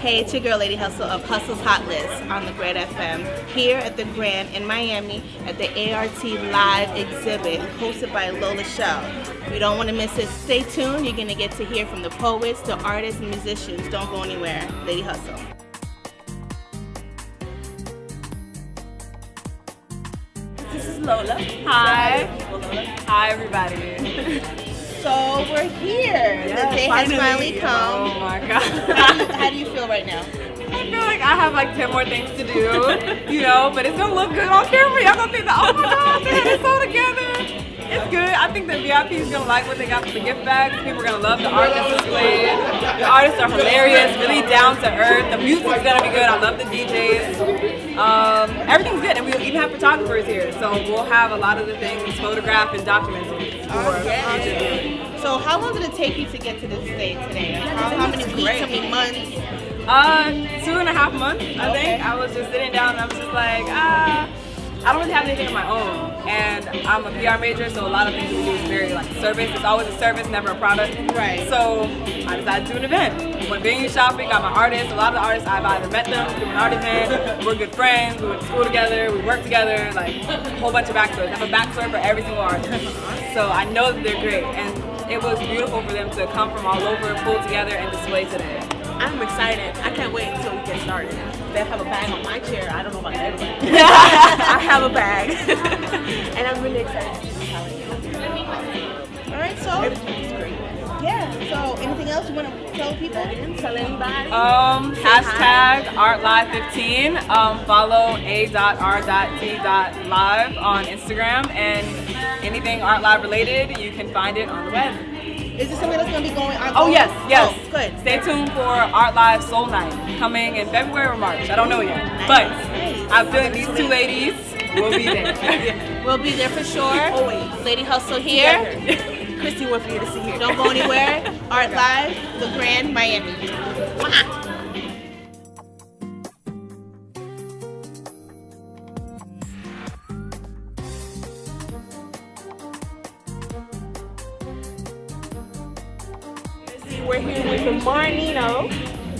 Hey, it's your girl Lady Hustle of Hustle's Hot List on the Great FM here at the Grand in Miami at the A.R.T. live exhibit hosted by Lola Show. You don't want to miss it. Stay tuned. You're going to get to hear from the poets, the artists, and musicians. Don't go anywhere. Lady Hustle. This is Lola. Hi. Lola. Hi, everybody. So we're here. Yeah, the day has finally come. Oh my God. How do you feel right now? I feel like I have like 10 more things to do, you know, but it's gonna look good on camera. Y'all gonna think that, oh my God, they had it all together. It's good. I think the VIP is gonna like what they got for the gift bags. People are gonna love the art that's displayed. The artists are hilarious, really down to earth. The music's gonna be good. I love the DJs. Everything's good, and we'll even have photographers here, so we'll have a lot of the things photographed and documented. So how long did it take you to get to this stage today? How many weeks, how many months? 2.5 months, I think. I was just sitting down and I was just like, I don't really have anything of my own. And I'm a PR major, so a lot of things we do is very like service. It's always a service, never a product. Right. So I decided to do an event. Went venue shopping, got my artists. A lot of the artists, I've either met them through an art event, we're good friends, we went to school together, we work together, like a whole bunch of backstories. I have a backstory for every single artist. So I know that they're great. And it was beautiful for them to come from all over, pull together, and display today. I'm excited. I can't wait until we get started. They have a bag on my chair. I don't know about everybody. I have a bag. And I'm really excited to see how it goes. All right, so Everything's great. yeah. So anything else you want to tell people? Tell anybody. Hashtag ArtLive15. Follow A.R.T. Live on Instagram, and anything Art Live related, you can find it on the web. Is this something that's going to be going on? Oh yes. Oh, good. Stay tuned for Art Live Soul Night coming in February or March. I don't know yet, but I'm feeling these two ladies will be there. We'll be there for sure. Always. Lady Hustle here. Christy, we're here to see here. Don't go anywhere. Art Live, the Grand Miami. Mwah. We're here with Marnino.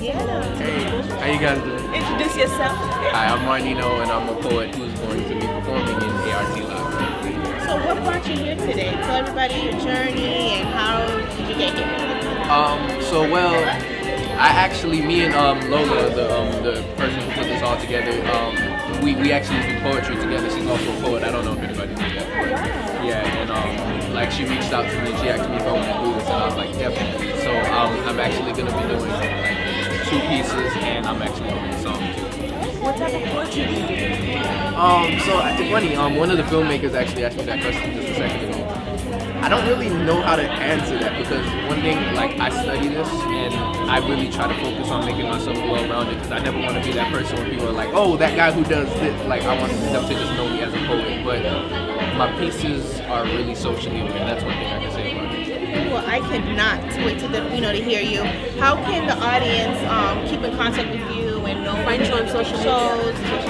Yeah. Hey, how you guys doing? Introduce yourself. Hi, I'm Marnino, and I'm a poet who's going to be performing in A.R.T. Live. So what brought you here today? Tell everybody your journey and how did you get here? Me and Lola, the person who put this all together, we actually do poetry together. She's also a poet. I don't know if anybody knew that. But, yeah, and like she reached out to me, she asked me if I wanted to do this, and I was like, definitely. So I'm actually gonna be doing like 2 pieces, and I'm actually doing a song too. What type of poetry do you do? So it's funny. One of the filmmakers actually asked me that question just a second ago. I don't really know how to answer that because one thing, like I study this and I really try to focus on making myself well-rounded because I never want to be that person where people are like, oh, that guy who does this. Like I want them to just know me as a poet. But my pieces are really socially aware. That's one thing I can say about it. Well, I cannot wait to hear you. How can the audience keep in contact with you and know Find you on social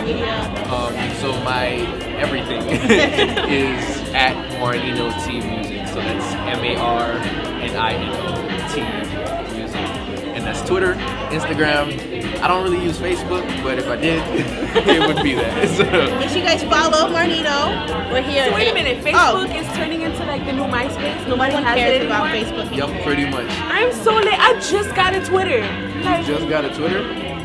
media? So my everything is at Marnino T Music. So that's MARNINO T Music. And that's Twitter, Instagram. I don't really use Facebook, but if I did, it would be that. So. Make sure you guys follow Marnino. We're here. So wait a minute, Facebook is turning into like the new MySpace? Nobody has cares it about anymore? Facebook. Yup, pretty much. I'm so late. I just got a Twitter. You just got a Twitter?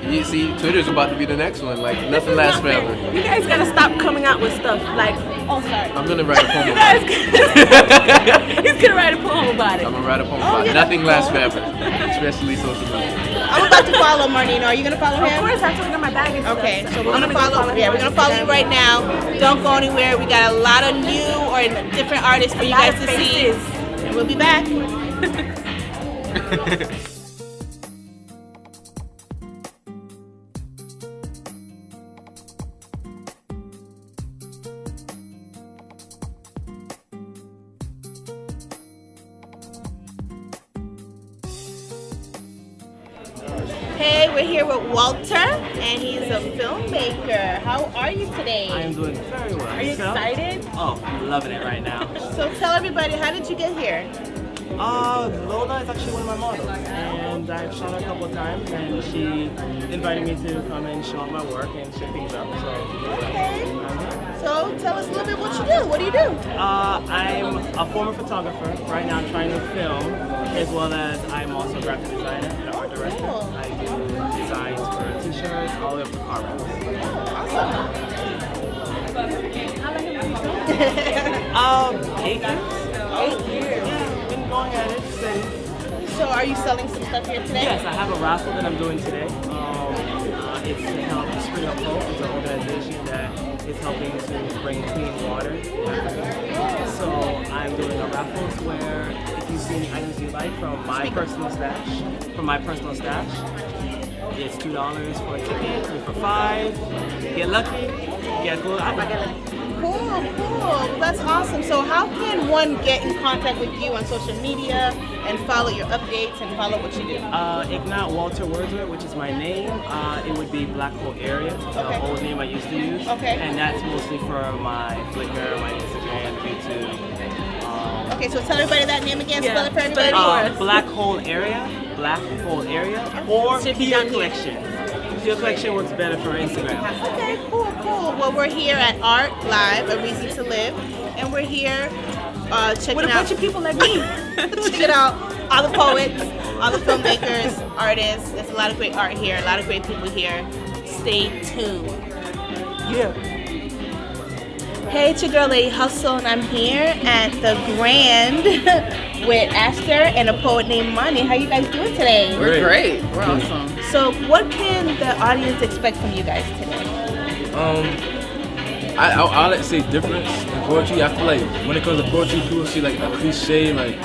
You see, Twitter's about to be the next one. Like, nothing lasts forever. You guys gotta stop coming out with stuff like, Oh, sorry. I'm gonna write a poem you about guys it. he's gonna write a poem about it. I'm gonna write a poem about it. Nothing lasts forever, especially social media. I'm about to follow Marnino. Are you gonna follow Of him? course, I have to look at my bag and stuff. Okay, so we're I'm gonna follow. Yeah, we're gonna follow you right now. Don't go anywhere. We got a lot of new or different artists for you guys to see. And we'll be back. Hey, we're here with Walter, and he's a filmmaker. How are you today? I am doing very well. Are you excited? Oh, I'm loving it right now. So tell everybody, how did you get here? Lola is actually one of my models, and I've shot her a couple of times, and she invited me to come and show off my work and shake things up. So, Okay. So tell us a little bit what you do. What do you do? I'm a former photographer. Right now, I'm trying to film, as well as I'm also a graphic designer and an art director. Cool. I do designs for T-shirts, all the way up to car wraps. Awesome. 8 years. 8 years. Yeah, been going at it steady. So are you selling some stuff here today? Yes, I have a raffle that I'm doing today. It's to help Spring Up Hope. It's an organization that is helping to bring clean water to Africa. So I'm doing a raffle where if you see any items you like from my personal stash, it's $2 for a ticket, 3 for $5. Get lucky, get cool. Cool, cool. That's awesome. So how can one get in contact with you on social media and follow your updates and follow what you do? If not Walter Wordsworth, which is my name, it would be Black Hole Area, the Okay. old name I used to use. Okay. And that's mostly for my Flickr, my Instagram, YouTube. Okay, so tell everybody that name again. Spell it for everybody. Black Hole Area, or Pia Collection. Pia Collection works better for Instagram. Okay, cool, cool. Well, we're here at Art Live, A Reason to Live, and we're here checking With a out bunch of people like me. checking out all the poets, all the filmmakers, artists. There's a lot of great art here, a lot of great people here. Stay tuned. Yeah. Hey, it's your girl Lady Hustle, and I'm here at the Grand with Aster and a poet named Money. How you guys doing today? We're great. We're awesome. So, what can the audience expect from you guys today? I like to say difference in poetry. I feel like when it comes to poetry, people see like a cliche, like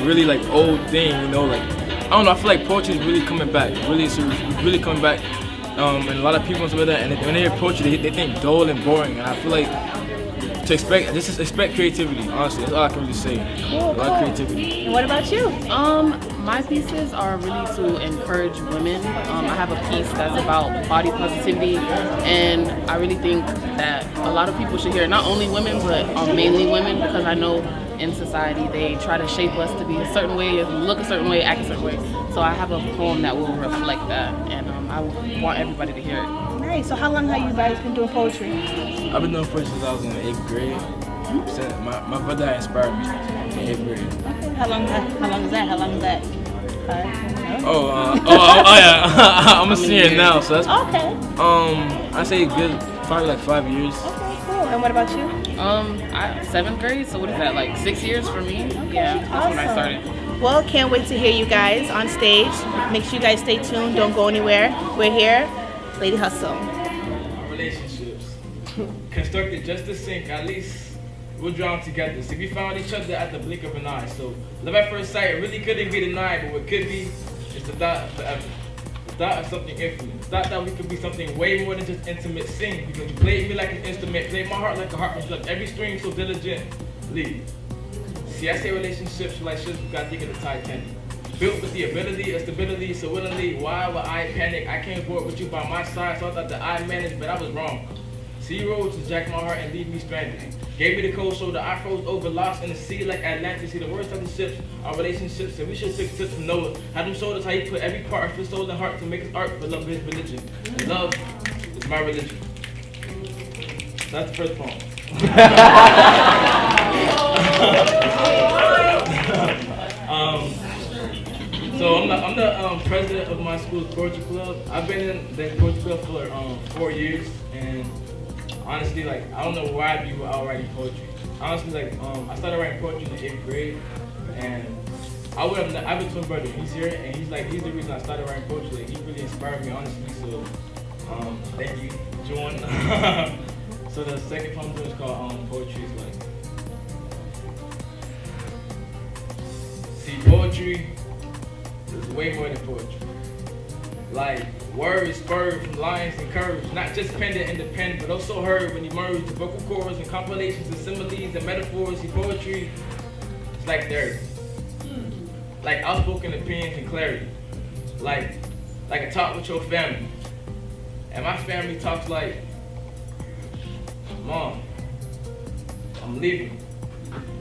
really like old thing, you know, like I don't know. I feel like poetry is really coming back, it's really coming back, and a lot of people and stuff like that. And when they hear poetry, they think dull and boring. And I feel like just expect creativity. Honestly, that's all I can really say. A lot of creativity. And what about you? My pieces are really to encourage women. I have a piece that's about body positivity, and I really think that a lot of people should hear it. Not only women, but mainly women, because I know in society they try to shape us to be a certain way, look a certain way, act a certain way. So I have a poem that will reflect that, and I want everybody to hear it. Nice. So how long have you guys been doing poetry? I've been doing poetry since I was in the 8th grade. My brother had inspired me in 8th grade. Okay. How long is that? How long is that? Yeah. I'm a senior now, so that's Okay. I say good, probably like 5 years. Okay, cool. And what about you? 7th grade, so what is that, like 6 years for me? Yeah, that's when I Awesome. started. Well, can't wait to hear you guys on stage. Make sure you guys stay tuned. Don't go anywhere. We're here. Lady Hustle. Relationships constructed just to sink, at least we'll drown together. See, we found each other at the blink of an eye. So love at first sight really couldn't be denied, but what could be is the thought of forever. The thought of something infinite. The thought that we could be something way more than just intimate sing. Because you played me like an instrument, played my heart like a harp, and plucked every string so diligently. See, I say relationships like ships who got deep in the Titanic. Built with the ability and stability so willingly. Why would I panic? I came aboard with you by my side, so I thought that I managed, but I was wrong. See, you rose to jack my heart and leave me stranded. Gave me the cold shoulder, I froze over, lost in the sea like Atlantis. See, the worst of the ships are relationships, and we should take tips from Noah. Had him showed us how he put every part of his soul and heart to make his art, but love is his religion. And love is my religion. That's the first poem. So I'm the president of my school's poetry club. I've been in the poetry club for 4 years, and honestly, like I don't know why I'd be out writing poetry. Honestly, like I started writing poetry in the 8th grade, and I have a twin brother. He's here, and he's the reason I started writing poetry. Like, he really inspired me, honestly. So thank you, John. So the second poem is called Poetry is Like. See, poetry is way more than poetry. Like words spurred from lines and curves, not just pendant in the pen, but also heard when you merge the vocal chords and compilations and similes and metaphors. See, poetry is like therapy. Like outspoken opinions and clarity. Like a talk with your family. And my family talks like, Mom, I'm leaving.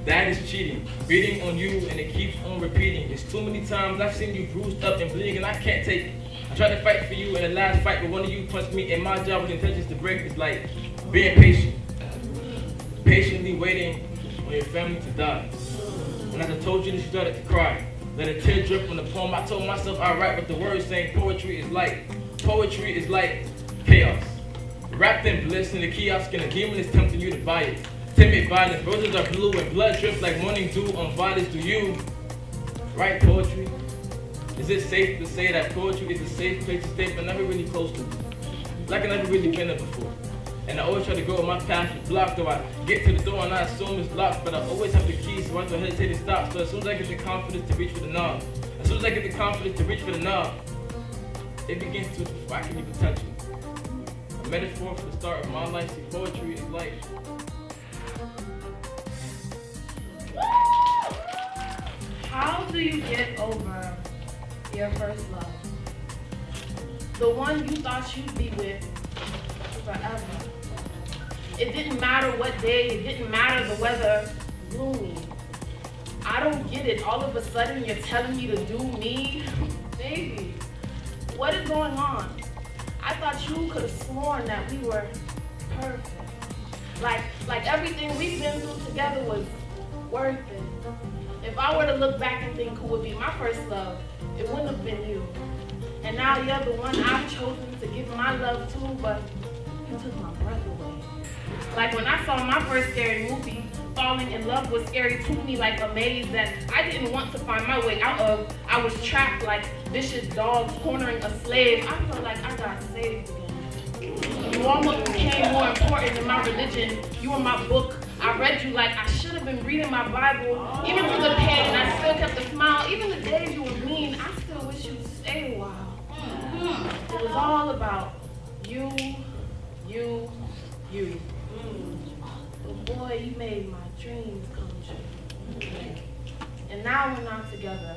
That is cheating, beating on you, and it keeps on repeating. It's too many times I've seen you bruised up and bleeding, and I can't take it. I tried to fight for you in the last fight, but one of you punched me, and my job with intentions to break is like being patient. Patiently waiting on your family to die. When I told you that you started to cry, let a tear drip on the poem. I told myself I write with the words saying poetry is like chaos. Wrapped in bliss in the kiosk, and a demon is tempting you to buy it. Timid violence, roses are blue and blood drips like morning dew on violets. Do you write poetry? Is it safe to say that poetry is a safe place to stay, but never really close to? Like I've never really been there before. And I always try to go on my path is blocked, or I get to the door and I assume it's locked, but I always have the key, so I don't hesitate to stop. So as soon as I get the confidence to reach for the knob, it begins to, before I can even touch it. A metaphor for the start of my life. See, poetry is life. How do you get over your first love? The one you thought you'd be with forever. It didn't matter what day, it didn't matter the weather, gloomy. I don't get it. All of a sudden you're telling me to do me? Baby, what is going on? I thought you could have sworn that we were perfect. Like everything we've been through together was worth it. If I were to look back and think who would be my first love, it wouldn't have been you. And now you're the one I've chosen to give my love to, but you took my breath away. Like when I saw my first scary movie, falling in love was scary to me, like a maze that I didn't want to find my way out of. I was trapped like vicious dogs cornering a slave. I felt like I got saved again. You almost became more important than my religion. You were my book. I read you like I should have been reading my Bible. Even through the pain, I still kept a smile. Even the days you were mean, I still wish you'd stay a while. It was all about you. But boy, you made my dreams come true. And now we're not together.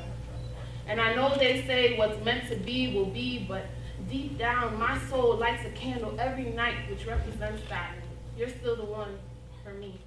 And I know they say what's meant to be will be, but deep down, my soul lights a candle every night, which represents that you're still the one for me.